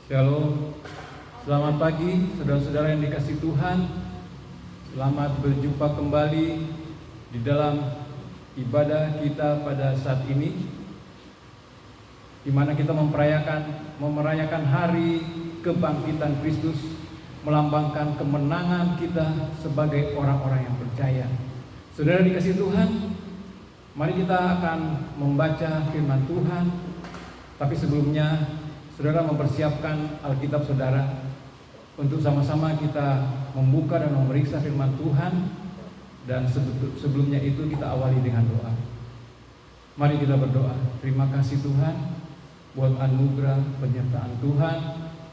Shalom, selamat pagi saudara-saudara yang dikasihi Tuhan. Selamat berjumpa kembali di dalam ibadah kita pada saat ini, di mana kita memerayakan hari kebangkitan Kristus, melambangkan kemenangan kita sebagai orang-orang yang percaya. Saudara dikasihi Tuhan, mari kita akan membaca firman Tuhan. Tapi sebelumnya saudara mempersiapkan Alkitab saudara untuk sama-sama kita membuka dan memeriksa firman Tuhan. Dan sebelumnya itu kita awali dengan doa. Mari kita berdoa. Terima kasih Tuhan buat anugerah penyertaan Tuhan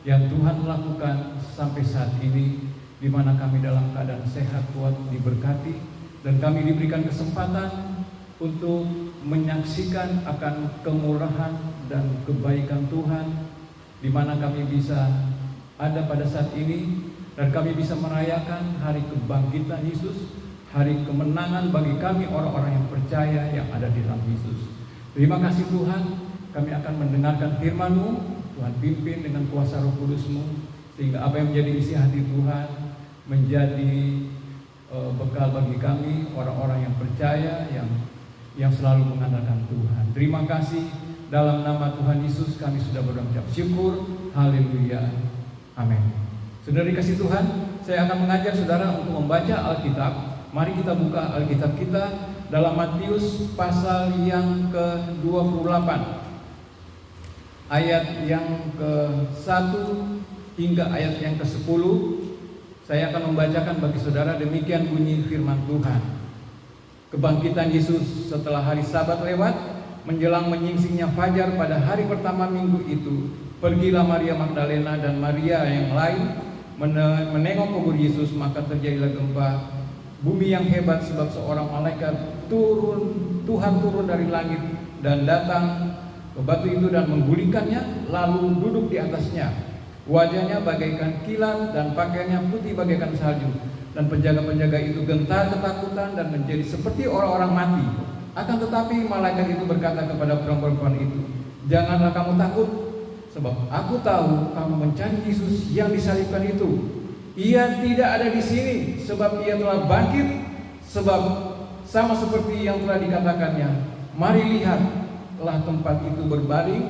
yang Tuhan lakukan sampai saat ini, di mana kami dalam keadaan sehat, kuat, diberkati, dan kami diberikan kesempatan untuk menyaksikan akan kemurahan dan kebaikan Tuhan, di mana kami bisa ada pada saat ini, dan kami bisa merayakan hari kebangkitan Yesus, hari kemenangan bagi kami orang-orang yang percaya yang ada di dalam Yesus. Terima kasih Tuhan, kami akan mendengarkan firman-Mu. Tuhan pimpin dengan kuasa Roh Kudus-Mu, sehingga apa yang menjadi isi hati Tuhan menjadi bekal bagi kami orang-orang yang percaya, yang selalu mengandalkan Tuhan. Terima kasih. Dalam nama Tuhan Yesus kami sudah berucap syukur. Haleluya. Amin. Saudara dikasihi Tuhan, saya akan mengajak saudara untuk membaca Alkitab. Mari kita buka Alkitab kita dalam Matius pasal yang ke-28, ayat yang ke-1 hingga ayat yang ke-10. Saya akan membacakan bagi saudara, demikian bunyi firman Tuhan. Kebangkitan Yesus setelah hari Sabat lewat, menjelang menyingsingnya fajar pada hari pertama minggu itu, pergilah Maria Magdalena dan Maria yang lain menengok kubur Yesus. Maka terjadilah gempa bumi yang hebat, sebab seorang malaikat Tuhan turun dari langit dan datang ke batu itu dan menggulingkannya, lalu duduk di atasnya. Wajahnya bagaikan kilat dan pakaiannya putih bagaikan salju. Dan penjaga-penjaga itu gentar ketakutan dan menjadi seperti orang-orang mati. Akan tetapi malaikat itu berkata kepada perempuan itu, "Janganlah kamu takut, sebab aku tahu kamu mencari Yesus yang disalibkan itu. Ia tidak ada di sini, sebab ia telah bangkit, sebab sama seperti yang telah dikatakannya. Mari lihat, telah tempat itu berbaring.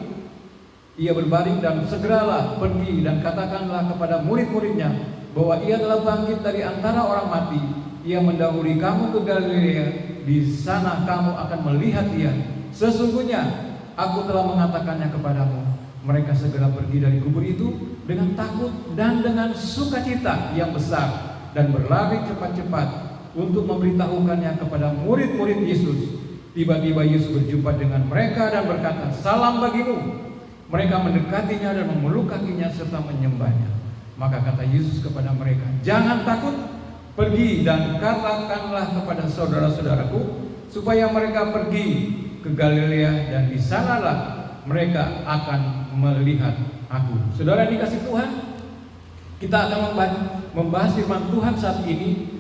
Ia berbaring, dan segeralah pergi dan katakanlah kepada murid-muridnya bahwa ia telah bangkit dari antara orang mati. Ia mendahului kamu ke Galilea. Di sana kamu akan melihat dia. Sesungguhnya aku telah mengatakannya kepadamu." Mereka segera pergi dari kubur itu dengan takut dan dengan sukacita yang besar, dan berlari cepat-cepat untuk memberitahukannya kepada murid-murid Yesus. Tiba-tiba Yesus berjumpa dengan mereka dan berkata, "Salam bagimu." Mereka mendekatinya dan memeluk kakinya serta menyembahnya. Maka kata Yesus kepada mereka, "Jangan takut. Pergi dan katakanlah kepada saudara-saudaraku supaya mereka pergi ke Galilea, dan di sanalah mereka akan melihat aku." Saudara dikasihi Tuhan, kita akan membahas firman Tuhan saat ini,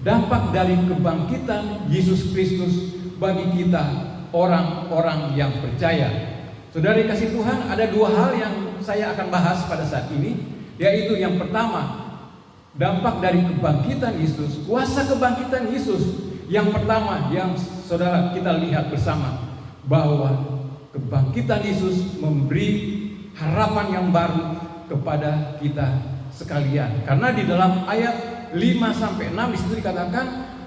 dampak dari kebangkitan Yesus Kristus bagi kita orang-orang yang percaya. Saudara dikasihi Tuhan, ada dua hal yang saya akan bahas pada saat ini, yaitu yang pertama, dampak dari kebangkitan Yesus, kuasa kebangkitan Yesus. Yang pertama yang saudara kita lihat bersama, bahwa kebangkitan Yesus memberi harapan yang baru kepada kita sekalian. Karena di dalam ayat 5-6 di situ dikatakan,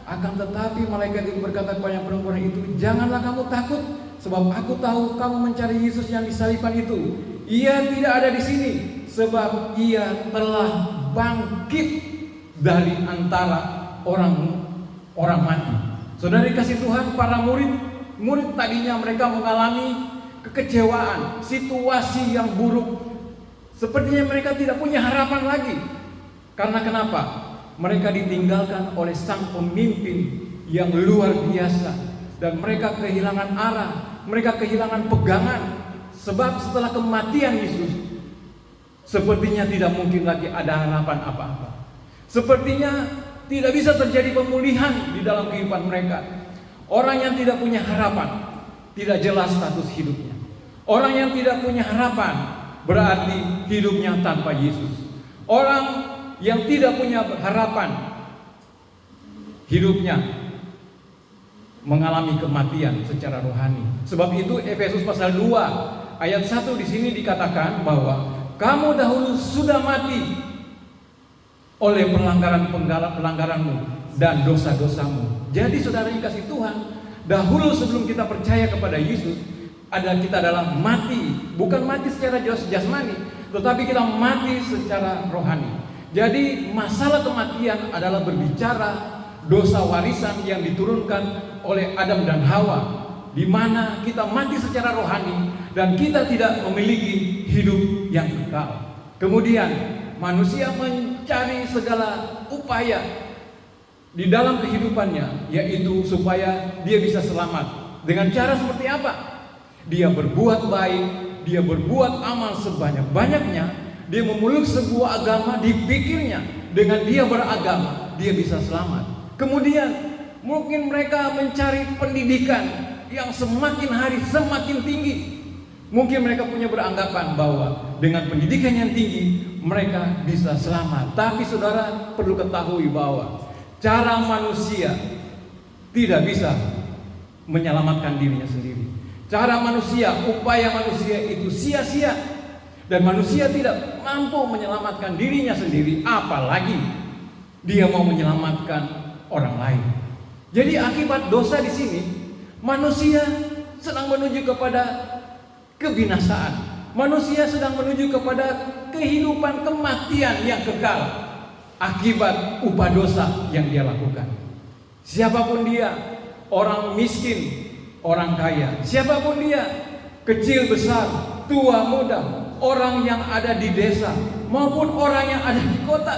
akan tetapi malaikat itu berkata kepada perempuan itu, "Janganlah kamu takut, sebab aku tahu kamu mencari Yesus yang disalibkan itu. Ia tidak ada di sini, sebab ia telah bangkit dari antara orang mati." Saudara dikasihi Tuhan, para murid tadinya mereka mengalami kekecewaan, situasi yang buruk. Sepertinya mereka tidak punya harapan lagi. Karena kenapa? Mereka ditinggalkan oleh sang pemimpin yang luar biasa, dan mereka kehilangan arah, mereka kehilangan pegangan. Sebab setelah kematian Yesus, sepertinya tidak mungkin lagi ada harapan apa-apa. Sepertinya tidak bisa terjadi pemulihan di dalam kehidupan mereka. Orang yang tidak punya harapan, tidak jelas status hidupnya. Orang yang tidak punya harapan berarti hidupnya tanpa Yesus. Orang yang tidak punya harapan, hidupnya mengalami kematian secara rohani. Sebab itu Efesus pasal 2 ayat 1 di sini dikatakan bahwa kamu dahulu sudah mati oleh pelanggaranmu dan dosa-dosamu. Jadi saudara yang kasih Tuhan, dahulu sebelum kita percaya kepada Yesus, kita adalah mati, bukan mati secara jasmani, tetapi kita mati secara rohani. Jadi masalah kematian adalah berbicara dosa warisan yang diturunkan oleh Adam dan Hawa, di mana kita mati secara rohani dan kita tidak memiliki hidup yang kekal. Kemudian manusia mencari segala upaya di dalam kehidupannya, yaitu supaya dia bisa selamat. Dengan cara seperti apa? Dia berbuat baik, dia berbuat amal sebanyak-banyaknya, dia memeluk sebuah agama di pikirnya. Dengan dia beragama, dia bisa selamat. Kemudian mungkin mereka mencari pendidikan yang semakin hari semakin tinggi. Mungkin mereka punya beranggapan bahwa dengan pendidikan yang tinggi mereka bisa selamat. Tapi saudara perlu ketahui bahwa cara manusia tidak bisa menyelamatkan dirinya sendiri. Cara manusia, upaya manusia itu sia-sia, dan manusia tidak mampu menyelamatkan dirinya sendiri, apalagi dia mau menyelamatkan orang lain. Jadi akibat dosa di sini, manusia sedang menuju kepada kebinasaan. Manusia sedang menuju kepada kehidupan kematian yang kekal akibat upah dosa yang dia lakukan. Siapapun dia, orang miskin, orang kaya, siapapun dia, kecil besar, tua muda, orang yang ada di desa maupun orang yang ada di kota,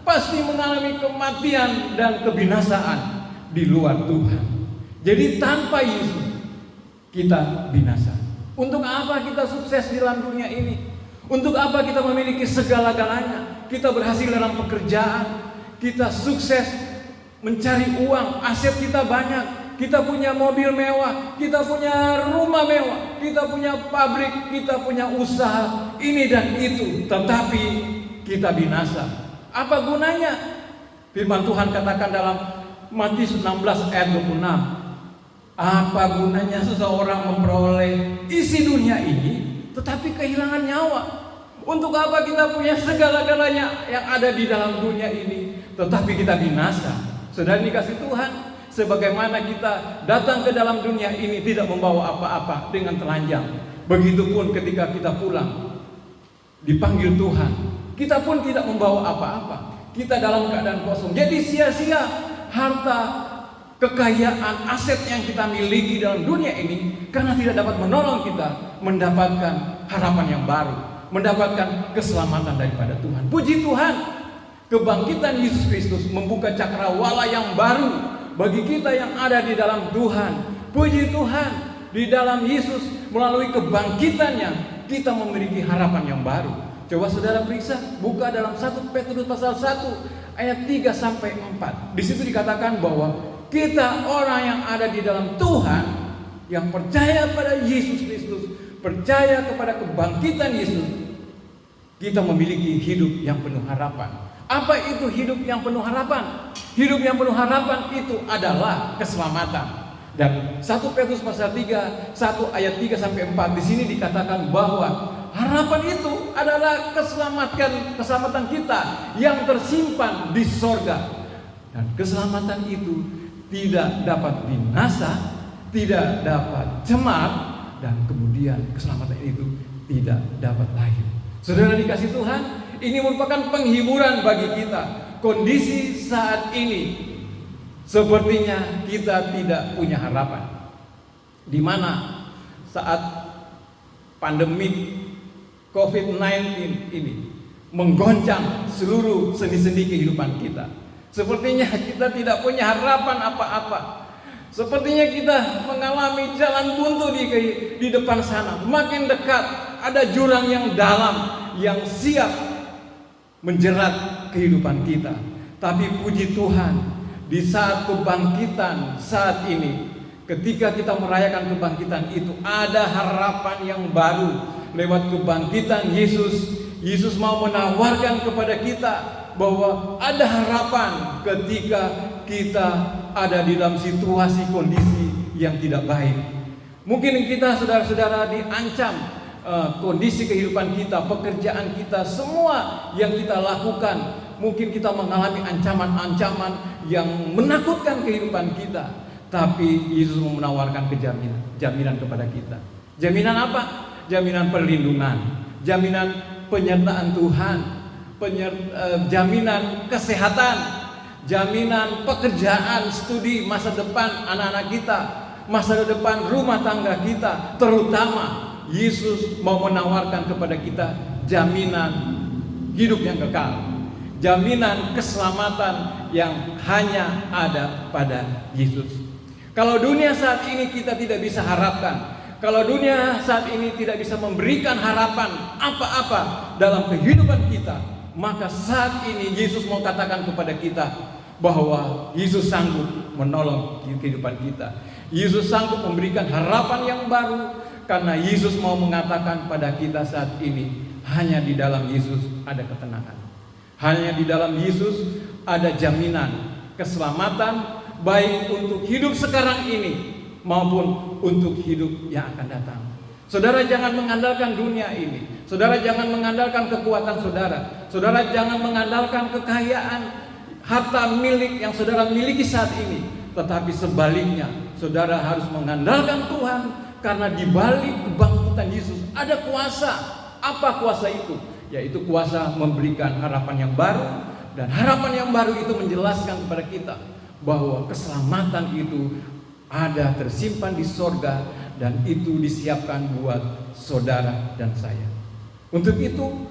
pasti mengalami kematian dan kebinasaan di luar Tuhan. Jadi tanpa Yesus kita binasa. Untuk apa kita sukses di dalam dunia ini? Untuk apa kita memiliki segala-galanya? Kita berhasil dalam pekerjaan, kita sukses mencari uang, aset kita banyak, kita punya mobil mewah, kita punya rumah mewah, kita punya pabrik, kita punya usaha ini dan itu, tetapi kita binasa. Apa gunanya? Firman Tuhan katakan dalam Matius 16 ayat 26. Apa gunanya seseorang memperoleh isi dunia ini tetapi kehilangan nyawa? Untuk apa kita punya segala-galanya yang ada di dalam dunia ini tetapi kita binasa? Saudara dikasih Tuhan, sebagaimana kita datang ke dalam dunia ini tidak membawa apa-apa dengan telanjang, begitupun ketika kita pulang dipanggil Tuhan, kita pun tidak membawa apa-apa. Kita dalam keadaan kosong. Jadi sia-sia harta, kekayaan, aset yang kita miliki dalam dunia ini karena tidak dapat menolong kita mendapatkan harapan yang baru, mendapatkan keselamatan daripada Tuhan. Puji Tuhan, kebangkitan Yesus Kristus membuka cakrawala yang baru bagi kita yang ada di dalam Tuhan. Puji Tuhan, di dalam Yesus melalui kebangkitannya kita memiliki harapan yang baru. Coba saudara periksa, buka dalam 1 Petrus pasal 1 ayat 3 sampai 4. Di situ dikatakan bahwa kita orang yang ada di dalam Tuhan, yang percaya pada Yesus Kristus, percaya kepada kebangkitan Yesus, kita memiliki hidup yang penuh harapan. Apa itu hidup yang penuh harapan? Hidup yang penuh harapan itu adalah keselamatan. Dan 1 Petrus pasal 3, 1 ayat 3 sampai 4 di sini dikatakan bahwa harapan itu adalah keselamatan kita yang tersimpan di sorga. Dan keselamatan itu tidak dapat binasa, tidak dapat cemar, dan kemudian keselamatan itu tidak dapat lahir. Saudara dikasih Tuhan, ini merupakan penghiburan bagi kita. Kondisi saat ini sepertinya kita tidak punya harapan, di mana saat pandemi COVID-19 ini menggoncang seluruh sendi-sendi kehidupan kita. Sepertinya kita tidak punya harapan apa-apa. Sepertinya kita mengalami jalan buntu di depan sana. Makin dekat ada jurang yang dalam yang siap menjerat kehidupan kita. Tapi puji Tuhan, di saat kebangkitan saat ini, ketika kita merayakan kebangkitan itu, ada harapan yang baru lewat kebangkitan Yesus Yesus mau menawarkan kepada kita bahwa ada harapan ketika kita ada di dalam situasi kondisi yang tidak baik. Mungkin kita saudara-saudara diancam kondisi kehidupan kita, pekerjaan kita, semua yang kita lakukan. Mungkin kita mengalami ancaman-ancaman yang menakutkan kehidupan kita. Tapi Yesus mau menawarkan jaminan kepada kita. Jaminan apa? Jaminan perlindungan, jaminan penyertaan Tuhan, jaminan kesehatan, jaminan pekerjaan, studi, masa depan anak-anak kita, masa depan rumah tangga kita. Terutama Yesus mau menawarkan kepada kita jaminan hidup yang kekal, jaminan keselamatan yang hanya ada pada Yesus. Kalau dunia saat ini kita tidak bisa harapkan, kalau dunia saat ini tidak bisa memberikan harapan apa-apa dalam kehidupan kita, maka saat ini Yesus mau katakan kepada kita bahwa Yesus sanggup menolong kehidupan kita. Yesus sanggup memberikan harapan yang baru, karena Yesus mau mengatakan pada kita saat ini, hanya di dalam Yesus ada ketenangan. Hanya di dalam Yesus ada jaminan keselamatan, baik untuk hidup sekarang ini maupun untuk hidup yang akan datang. Saudara jangan mengandalkan dunia ini. Saudara jangan mengandalkan kekuatan saudara. Saudara jangan mengandalkan kekayaan, harta milik yang saudara miliki saat ini. Tetapi sebaliknya, saudara harus mengandalkan Tuhan, karena di balik kebangkitan Yesus ada kuasa. Apa kuasa itu? Yaitu kuasa memberikan harapan yang baru. Dan harapan yang baru itu menjelaskan kepada kita bahwa keselamatan itu ada tersimpan di sorga, dan itu disiapkan buat saudara dan saya. Untuk itu,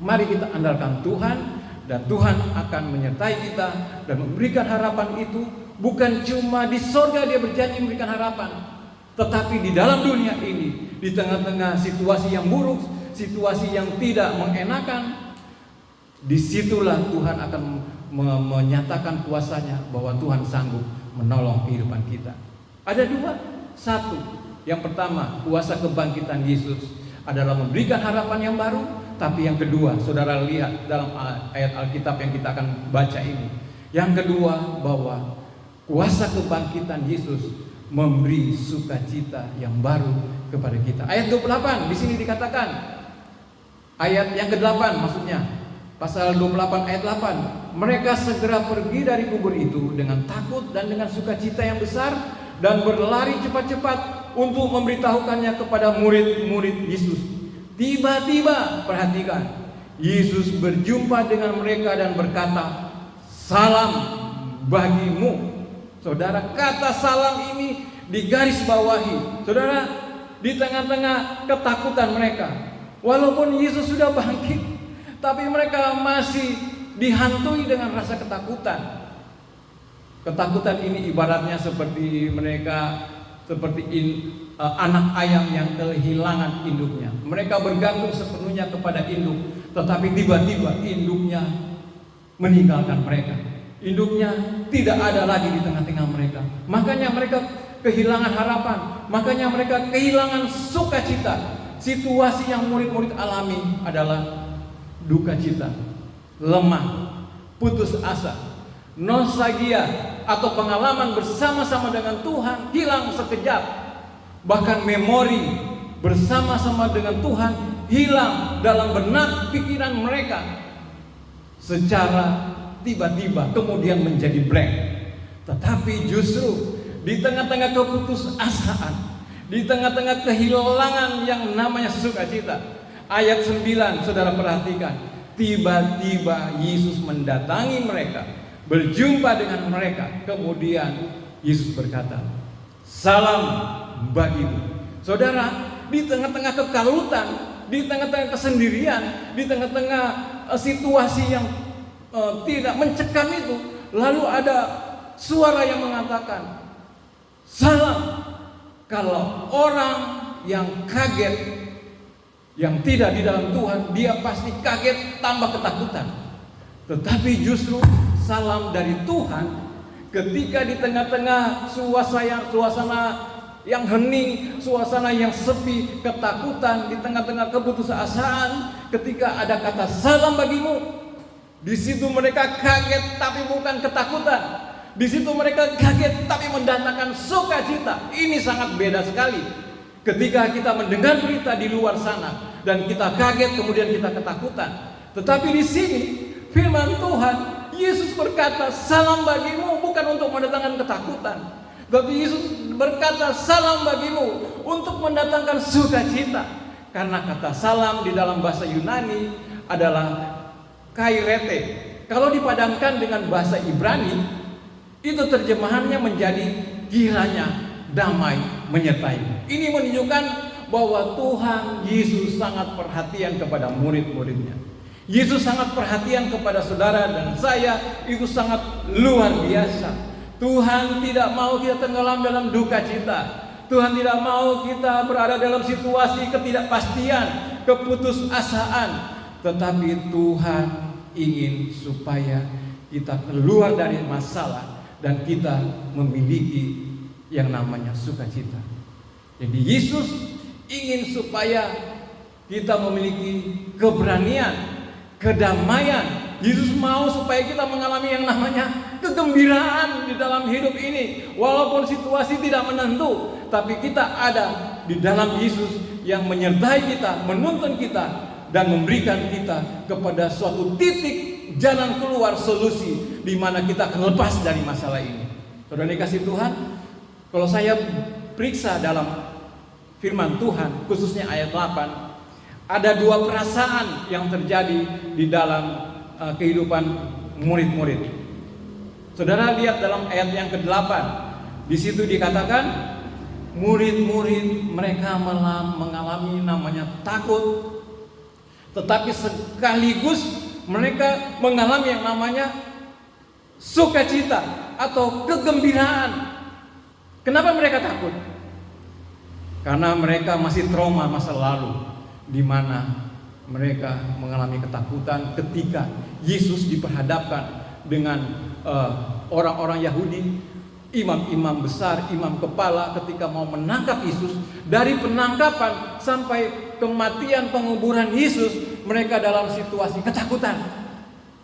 mari kita andalkan Tuhan, dan Tuhan akan menyertai kita dan memberikan harapan itu. Bukan cuma di sorga Dia berjanji memberikan harapan, tetapi di dalam dunia ini, di tengah-tengah situasi yang buruk, situasi yang tidak mengenakan, disitulah Tuhan akan menyatakan kuasanya, bahwa Tuhan sanggup menolong kehidupan kita. Ada dua. Satu, yang pertama, kuasa kebangkitan Yesus adalah memberikan harapan yang baru. Tapi yang kedua, saudara lihat dalam ayat Alkitab yang kita akan baca ini. Yang kedua, bahwa kuasa kebangkitan Yesus memberi sukacita yang baru kepada kita. Ayat 28 di sini dikatakan, ayat yang ke-8 maksudnya, pasal 28 ayat 8. Mereka segera pergi dari kubur itu dengan takut dan dengan sukacita yang besar, dan berlari cepat-cepat untuk memberitahukannya kepada murid-murid Yesus. Tiba-tiba, perhatikan, Yesus berjumpa dengan mereka dan berkata, "Salam bagimu." Saudara, kata salam ini digaris bawahi. Saudara, di tengah-tengah ketakutan mereka, walaupun Yesus sudah bangkit, tapi mereka masih dihantui dengan rasa ketakutan. Ketakutan ini ibaratnya seperti mereka seperti anak ayam yang kehilangan induknya. Mereka bergantung sepenuhnya kepada induk, tetapi tiba-tiba induknya meninggalkan mereka. Induknya tidak ada lagi di tengah-tengah mereka. Makanya mereka kehilangan harapan. Makanya mereka kehilangan sukacita. Situasi yang murid-murid alami adalah duka cita, lemah, putus asa, nostalgia, atau pengalaman bersama-sama dengan Tuhan hilang sekejap. Bahkan memori bersama-sama dengan Tuhan hilang dalam benak pikiran mereka secara tiba-tiba, kemudian menjadi blank. Tetapi justru di tengah-tengah keputusasaan, di tengah-tengah kehilangan yang namanya sukacita, ayat 9 saudara perhatikan, tiba-tiba Yesus mendatangi mereka, berjumpa dengan mereka. Kemudian Yesus berkata, "Salam bagimu." Saudara, di tengah-tengah kekalutan, di tengah-tengah kesendirian, di tengah-tengah situasi yang tidak mencekam itu, lalu ada suara yang mengatakan, "Salam." Kalau orang yang kaget, yang tidak di dalam Tuhan, dia pasti kaget tambah ketakutan. Tetapi justru salam dari Tuhan ketika di tengah-tengah suasana yang hening, suasana yang sepi, ketakutan, di tengah-tengah keputusasaan, ketika ada kata salam bagimu, di situ mereka kaget tapi bukan ketakutan. Di situ mereka kaget tapi mendatangkan sukacita. Ini sangat beda sekali. Ketika kita mendengar berita di luar sana dan kita kaget kemudian kita ketakutan. Tetapi di sini firman Tuhan, Yesus berkata salam bagimu bukan untuk mendatangkan ketakutan. Tapi Yesus berkata salam bagimu untuk mendatangkan sukacita. Karena kata salam di dalam bahasa Yunani adalah kairete. Kalau dipadankan dengan bahasa Ibrani, itu terjemahannya menjadi kiranya damai menyertai. Ini menunjukkan bahwa Tuhan Yesus sangat perhatian kepada murid-muridnya. Yesus sangat perhatian kepada saudara dan saya, itu sangat luar biasa. Tuhan tidak mau kita tenggelam dalam duka cita. Tuhan tidak mau kita berada dalam situasi ketidakpastian, keputusasaan. Tetapi Tuhan ingin supaya kita keluar dari masalah dan kita memiliki yang namanya sukacita. Jadi Yesus ingin supaya kita memiliki keberanian, kedamaian. Yesus mau supaya kita mengalami yang namanya kegembiraan di dalam hidup ini. Walaupun situasi tidak menentu, tapi kita ada di dalam Yesus yang menyertai kita, menuntun kita, dan memberikan kita kepada suatu titik jalan keluar, solusi di mana kita akan lepas dari masalah ini. Saudara dikasih Tuhan, kalau saya periksa dalam firman Tuhan, khususnya ayat 8, ada dua perasaan yang terjadi di dalam kehidupan murid-murid. Saudara lihat dalam ayat yang ke-8, di situ dikatakan murid-murid mereka mengalami namanya takut, tetapi sekaligus mereka mengalami yang namanya sukacita atau kegembiraan. Kenapa mereka takut? Karena mereka masih trauma masa lalu, di mana mereka mengalami ketakutan ketika Yesus diperhadapkan dengan orang-orang Yahudi, imam-imam besar, imam kepala, ketika mau menangkap Yesus. Dari penangkapan sampai kematian penguburan Yesus, mereka dalam situasi ketakutan.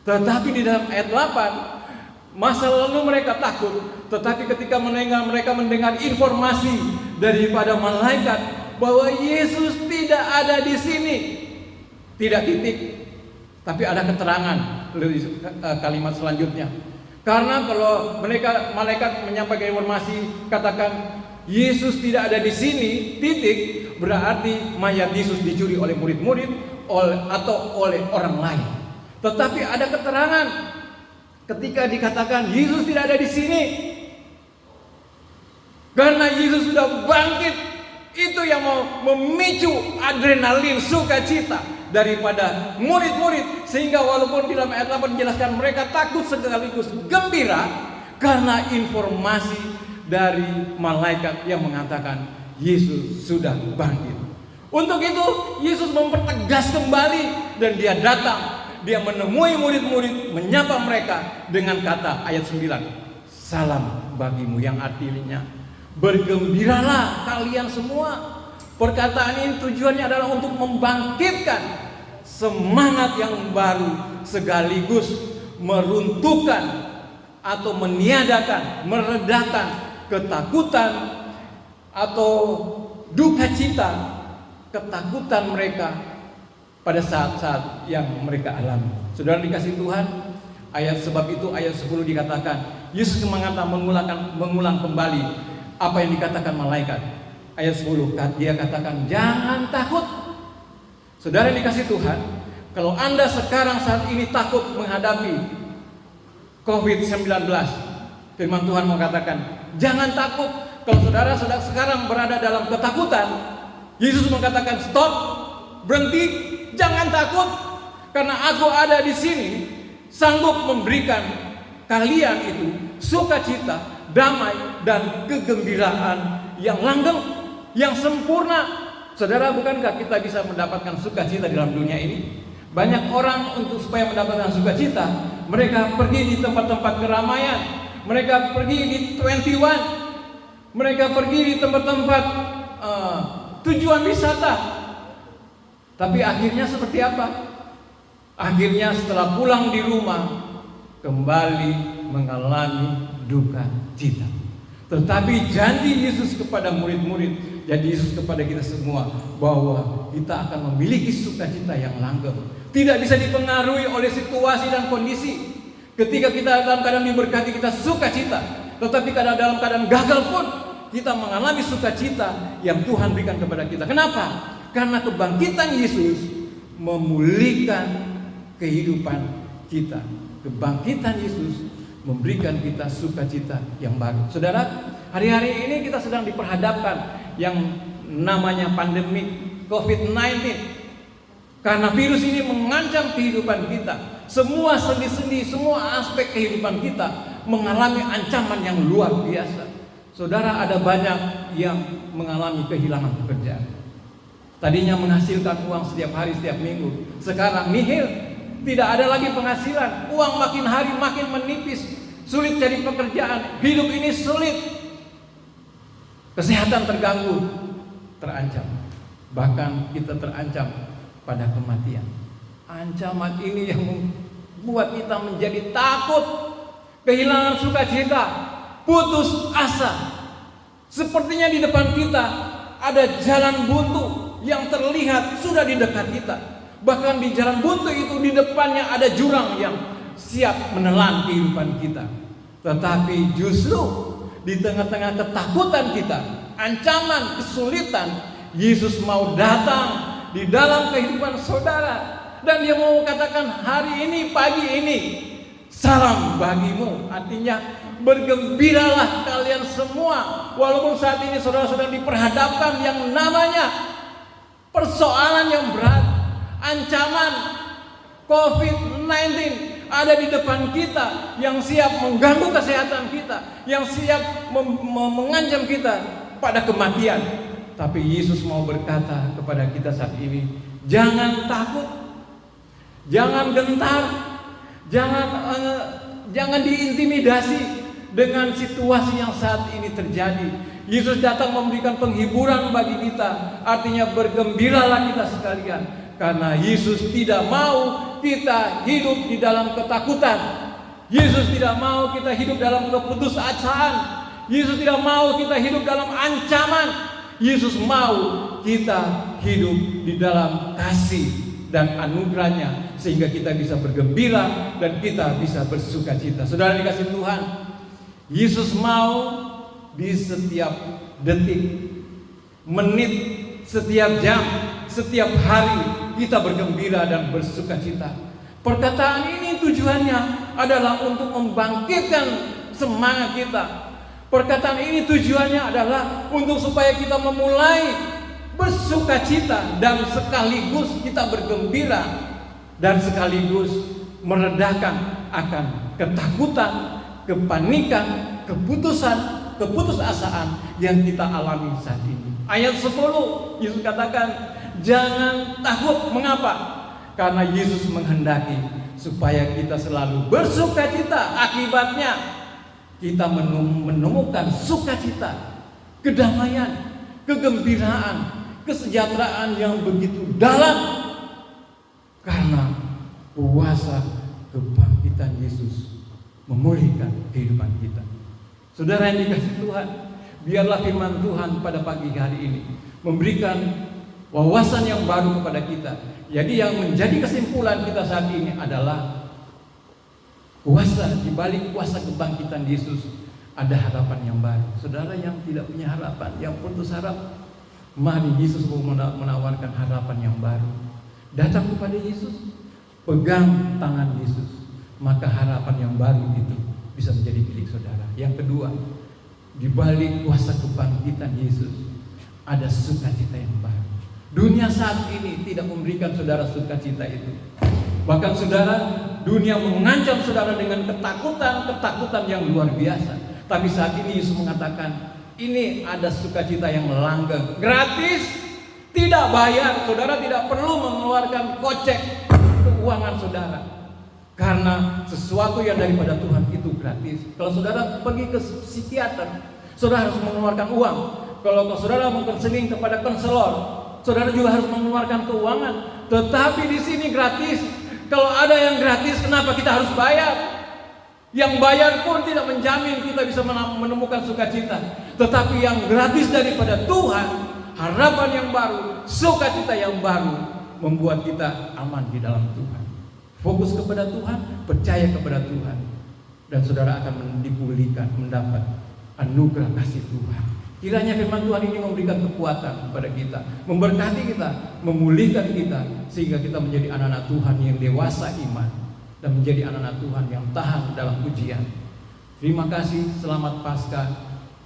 Tetapi di dalam ayat 8, masa lalu mereka takut, tetapi ketika mereka mendengar informasi daripada malaikat bahwa Yesus tidak ada di sini, tidak titik, tapi ada keterangan kalimat selanjutnya. Karena kalau malaikat menyampaikan informasi, katakan Yesus tidak ada di sini, titik, berarti mayat Yesus dicuri oleh murid-murid atau oleh orang lain. Tetapi ada keterangan ketika dikatakan Yesus tidak ada di sini, karena Yesus sudah bangkit. Itu yang mau memicu adrenalin, sukacita daripada murid-murid, sehingga walaupun di dalam ayat 8 menjelaskan mereka takut sekaligus gembira karena informasi dari malaikat yang mengatakan Yesus sudah bangkit. Untuk itu Yesus mempertegas kembali dan dia datang, dia menemui murid-murid, menyapa mereka dengan kata ayat 9, salam bagimu, yang artinya bergembiralah kalian semua. Perkataan ini tujuannya adalah untuk membangkitkan semangat yang baru, sekaligus meruntuhkan atau meniadakan, meredakan ketakutan atau duka cita, ketakutan mereka pada saat-saat yang mereka alami. Saudara dikasih Tuhan, sebab itu ayat 10 dikatakan Yesus mengulang kembali apa yang dikatakan malaikat. Ayat 10 dia katakan jangan takut. Saudara dikasih Tuhan, kalau Anda sekarang saat ini takut menghadapi COVID-19, firman Tuhan mengatakan jangan takut. Kalau saudara sekarang berada dalam ketakutan, Yesus mengatakan stop, berhenti, jangan takut, karena aku ada di sini sanggup memberikan kalian itu sukacita, damai dan kegembiraan yang langgeng, yang sempurna. Saudara, bukankah kita bisa mendapatkan sukacita dalam dunia ini? Banyak orang untuk supaya mendapatkan sukacita, mereka pergi di tempat-tempat keramaian, mereka pergi di 21, Mereka pergi di tempat-tempat tujuan wisata. Tapi akhirnya seperti apa? Akhirnya setelah pulang di rumah, kembali mengalami duka cita. Tetapi janji Yesus kepada murid-murid, janji Yesus kepada kita semua, bahwa kita akan memiliki sukacita yang langgeng. Tidak bisa dipengaruhi oleh situasi dan kondisi. Ketika kita dalam keadaan diberkati, kita sukacita. Tetapi karena dalam keadaan gagal pun, kita mengalami sukacita yang Tuhan berikan kepada kita. Kenapa? Karena kebangkitan Yesus memulihkan kehidupan kita. Kebangkitan Yesus memberikan kita sukacita yang baru. Saudara, hari-hari ini kita sedang diperhadapkan yang namanya pandemi COVID-19. Karena virus ini mengancam kehidupan kita. Semua sendi-sendi, semua aspek kehidupan kita mengalami ancaman yang luar biasa. Saudara, ada banyak yang mengalami kehilangan pekerjaan. Tadinya menghasilkan uang setiap hari, setiap minggu. Sekarang nihil, tidak ada lagi penghasilan. Uang makin hari makin menipis. Sulit cari pekerjaan. Hidup ini sulit. Kesehatan terganggu, terancam. Bahkan kita terancam pada kematian. Ancaman ini yang membuat kita menjadi takut, kehilangan sukacita, putus asa. Sepertinya di depan kita ada jalan buntu yang terlihat sudah di dekat kita. Bahkan di jalan buntu itu di depannya ada jurang yang siap menelan kehidupan kita. Tetapi justru di tengah-tengah ketakutan kita, ancaman, kesulitan, Yesus mau datang di dalam kehidupan saudara. Dan dia mau katakan, hari ini, pagi ini, salam bagimu. Artinya, bergembiralah kalian semua. Walaupun saat ini saudara sedang diperhadapkan yang namanya persoalan yang berat, ancaman COVID-19 ada di depan kita, yang siap mengganggu kesehatan kita, yang siap mengancam kita pada kematian. Tapi Yesus mau berkata kepada kita saat ini, jangan takut, jangan gentar, jangan diintimidasi dengan situasi yang saat ini terjadi. Yesus datang memberikan penghiburan bagi kita. Artinya bergembiralah kita sekalian, karena Yesus tidak mau kita hidup di dalam ketakutan. Yesus tidak mau kita hidup dalam keputusasaan. Yesus tidak mau kita hidup dalam ancaman. Yesus mau kita hidup di dalam kasih dan anugerahnya, sehingga kita bisa bergembira dan kita bisa bersukacita. Saudara dikasih Tuhan, Yesus mau di setiap detik, menit, setiap jam, setiap hari kita bergembira dan bersukacita. Perkataan ini tujuannya adalah untuk membangkitkan semangat kita. Perkataan ini tujuannya adalah untuk supaya kita memulai bersukacita dan sekaligus kita bergembira dan sekaligus meredakan akan ketakutan, kepanikan, keputusasaan yang kita alami saat ini. Ayat 10 Yesus katakan, jangan takut. Mengapa? Karena Yesus menghendaki supaya kita selalu bersukacita. Akibatnya kita menemukan sukacita, kedamaian, kegembiraan, kesejahteraan yang begitu dalam karena kuasa kebangkitan Yesus memulihkan kehidupan kita. Saudara yang dikasihi Tuhan, biarlah firman Tuhan pada pagi hari ini memberikan wawasan yang baru kepada kita. Jadi yang menjadi kesimpulan kita saat ini adalah kuasa, di balik kuasa kebangkitan Yesus ada harapan yang baru. Saudara yang tidak punya harapan, yang putus harap, mari Yesus mau menawarkan harapan yang baru. Datang kepada Yesus, pegang tangan Yesus, maka harapan yang baru itu bisa menjadi milik saudara. Yang kedua, di balik kuasa kebangkitan Yesus ada sukacita yang baru. Dunia saat ini tidak memberikan saudara sukacita itu. Bahkan saudara, dunia mengancam saudara dengan ketakutan yang luar biasa. Tapi saat ini Yesus mengatakan, ini ada sukacita yang langgeng, gratis, tidak bayar. Saudara tidak perlu mengeluarkan kocek keuangan saudara, karena sesuatu yang daripada Tuhan itu gratis. Kalau saudara pergi ke psikiater, Saudara harus mengeluarkan uang. Kalau saudara mengkonseling kepada konselor, saudara juga harus mengeluarkan keuangan. Tetapi di sini gratis. Kalau ada yang gratis, kenapa kita harus bayar? Yang bayar pun tidak menjamin kita bisa menemukan sukacita. Tetapi yang gratis daripada Tuhan, harapan yang baru, sukacita yang baru, membuat kita aman di dalam Tuhan. Fokus kepada Tuhan, percaya kepada Tuhan, dan saudara akan dipulihkan, mendapat anugerah kasih Tuhan. Kiranya firman Tuhan ini memberikan kekuatan kepada kita, memberkati kita, memulihkan kita, sehingga kita menjadi anak-anak Tuhan yang dewasa iman, dan menjadi anak-anak Tuhan yang tahan dalam ujian. Terima kasih, selamat Paskah.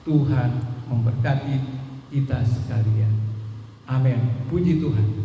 Tuhan memberkati kita sekalian. Amin. Puji Tuhan.